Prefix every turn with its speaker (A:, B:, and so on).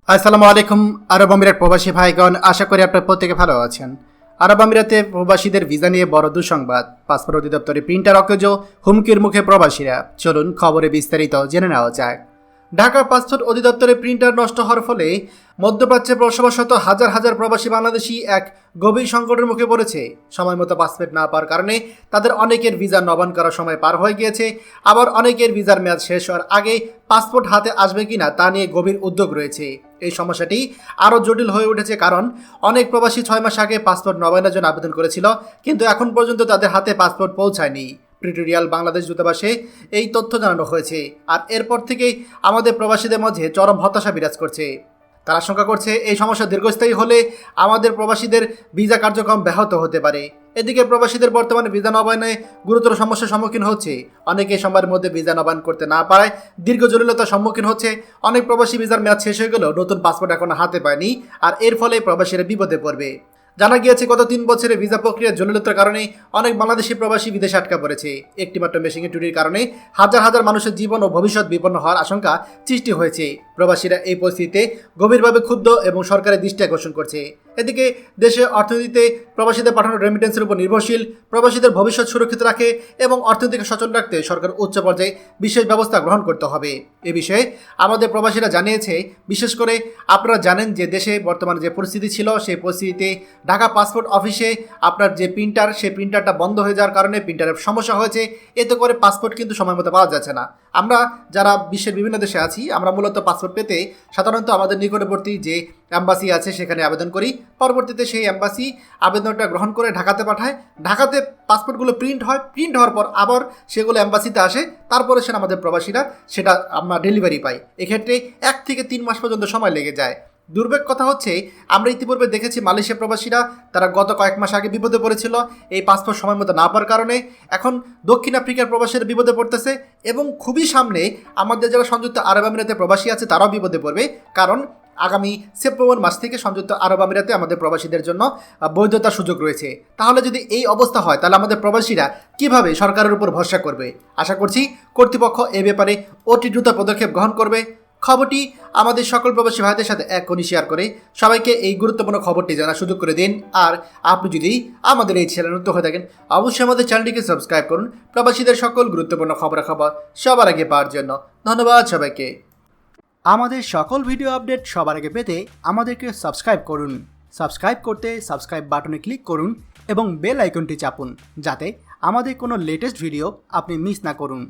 A: আসসালামু আলাইকুম। আরব আমিরাত প্রবাসী ভাইগণ, আশা করি আপনার প্রত্যেকে ভালো আছেন। আরব আমিরাতে প্রবাসীদের ভিসা নিয়ে বড় দুঃসংবাদ। পাসপোর্ট অধিদপ্তরে প্রিন্টার অকেজ, হুমকির মুখে প্রবাসীরা। চলুন খবরে বিস্তারিত জেনে নেওয়া যাক। ঢাকার পাসপোর্ট অধিদপ্তরে প্রিন্টার নষ্ট হওয়ার ফলে মধ্যপ্রাচ্যে বসবাসরত হাজার হাজার প্রবাসী বাংলাদেশি এক গভীর সংকটের মুখে পড়েছে। সময় মতো পাসপোর্ট না পাওয়ার কারণে তাদের অনেকের ভিসা নবায়ন করার সময় পার হয়ে গিয়েছে, আবার অনেকের ভিসার মেয়াদ শেষ হওয়ার আগে পাসপোর্ট হাতে আসবে কিনা তা নিয়ে গভীর উদ্বেগ রয়েছে। এই সমস্যাটি আরও জটিল হয়ে উঠেছে, কারণ অনেক প্রবাসী 6 মাস আগে পাসপোর্ট নবায়নের জন্য আবেদন করেছিল, কিন্তু এখন পর্যন্ত তাদের হাতে পাসপোর্ট পৌঁছায়নি। প্রিটোরিয়াল বাংলাদেশ দূতাবাসে এই তথ্য জানানো হয়েছে, আর এরপর থেকেই আমাদের প্রবাসীদের মধ্যে চরম হতাশা বিরাজ করছে। তারা আশঙ্কা করছে এই সমস্যা দীর্ঘস্থায়ী হলে আমাদের প্রবাসীদের ভিসা কার্যক্রম ব্যাহত হতে পারে। এদিকে প্রবাসীদের বর্তমানে ভিসা নবায়নে গুরুতর সমস্যার সম্মুখীন হচ্ছে। অনেকে সময়ের মধ্যে ভিসা নবায়ন করতে না পারায় দীর্ঘ জটিলতার সম্মুখীন হচ্ছে। অনেক প্রবাসী ভিসার মেয়াদ শেষ হয়ে গেলেও নতুন পাসপোর্ট এখনো হাতে পায়নি, আর এর ফলে প্রবাসীরা বিপদে পড়বে। জানা গিয়েছে গত 3 বছরে ভিসা প্রক্রিয়ার জটিলতার কারণে অনেক বাংলাদেশি প্রবাসী বিদেশে আটকা পড়েছে। একটিমাত্র মেশিনের ত্রুটির কারণে হাজার হাজার মানুষের জীবন ও ভবিষ্যৎ বিপন্ন হওয়ার আশঙ্কা সৃষ্টি হয়েছে। প্রবাসীরা এই পরিস্থিতিতে গভীরভাবে ক্ষুব্ধ এবং সরকারের দৃষ্টি আকর্ষণ করছে। এদিকে দেশে অর্থনীতিতে প্রবাসীদের পাঠানোর রেমিটেন্সের উপর নির্ভরশীল। প্রবাসীদের ভবিষ্যৎ সুরক্ষিত রাখে এবং অর্থনীতিকে সচল রাখতে সরকার উচ্চ পর্যায়ে বিশেষ ব্যবস্থা গ্রহণ করতে হবে। এ বিষয়ে আমাদের প্রবাসীরা জানিয়েছে। বিশেষ করে আপনারা জানেন যে দেশে বর্তমানে যে পরিস্থিতি ছিল, সেই পরিস্থিতিতে ঢাকা পাসপোর্ট অফিসে আপনার যে প্রিন্টার, সেই প্রিন্টারটা বন্ধ হয়ে যাওয়ার কারণে প্রিন্টারের সমস্যা হয়েছে। এতে করে পাসপোর্ট কিন্তু সময় মতো পাওয়া যাচ্ছে না। আমরা যারা বিশ্বের বিভিন্ন দেশে আছি, আমরা মূলত পাসপোর্ট পেতে সাধারণত আমাদের নিকটবর্তী যে অ্যাম্বাসি আছে সেখানে আবেদন করি। পরবর্তীতে সেই অ্যাম্বাসি আবেদনটা গ্রহণ করে ঢাকাতে পাঠায়। ঢাকাতে পাসপোর্টগুলো প্রিন্ট হয়, প্রিন্ট হওয়ার পর আবার সেগুলো অ্যাম্বাসিতে আসে। তারপরে সেটা আমাদের প্রবাসীরা সেটা আমরা ডেলিভারি পাই। এক্ষেত্রে 1 থেকে 3 মাস পর্যন্ত সময় লেগে যায়। দুর্ভাগ্য কথা হচ্ছে, আমরা ইতিপূর্বে দেখেছি মালয়েশিয়া প্রবাসীরা তারা গত কয়েক মাস আগে বিপদে পড়েছিল এই পাসপোর্ট সময় মতো না পাওয়ার কারণে। এখন দক্ষিণ আফ্রিকার প্রবাসীরা বিপদে পড়তেছে, এবং খুবই সামনে আমাদের যারা সংযুক্ত আরব আমিরাতে প্রবাসী আছে তারাও বিপদে পড়বে, কারণ আগামী সেপ্টেম্বর মাস থেকে সংযুক্ত আরব আমিরাতে আমাদের প্রবাসীদের জন্য বৈধতার সুযোগ রয়েছে। তাহলে যদি এই অবস্থা হয়, তাহলে আমাদের প্রবাসীরা কিভাবে সরকারের উপর ভরসা করবে? আশা করছি কর্তৃপক্ষ এ ব্যাপারে অতি দ্রুত পদক্ষেপ গ্রহণ করবে। খবরটি আমাদের সকল প্রবাসী ভাইদের সাথে এখনই শেয়ার করে সবাইকে এই গুরুত্বপূর্ণ খবরটি জানার সুযোগ করে দিন। আর আপনি যদি আমাদের এই চ্যানেল নতুন হয়ে থাকেন, অবশ্যই আমাদের চ্যানেলটিকে সাবস্ক্রাইব করুন প্রবাসীদের সকল গুরুত্বপূর্ণ খবরাখবর সবার আগে পাওয়ার জন্য। ধন্যবাদ সবাইকে। আমাদের সকল ভিডিও আপডেট সবার আগে পেতে আমাদেরকে সাবস্ক্রাইব করুন। সাবস্ক্রাইব করতে সাবস্ক্রাইব বাটনে ক্লিক করুন এবং বেল আইকনটি চাপুন, যাতে আমাদের কোনো লেটেস্ট ভিডিও আপনি মিস না করুন।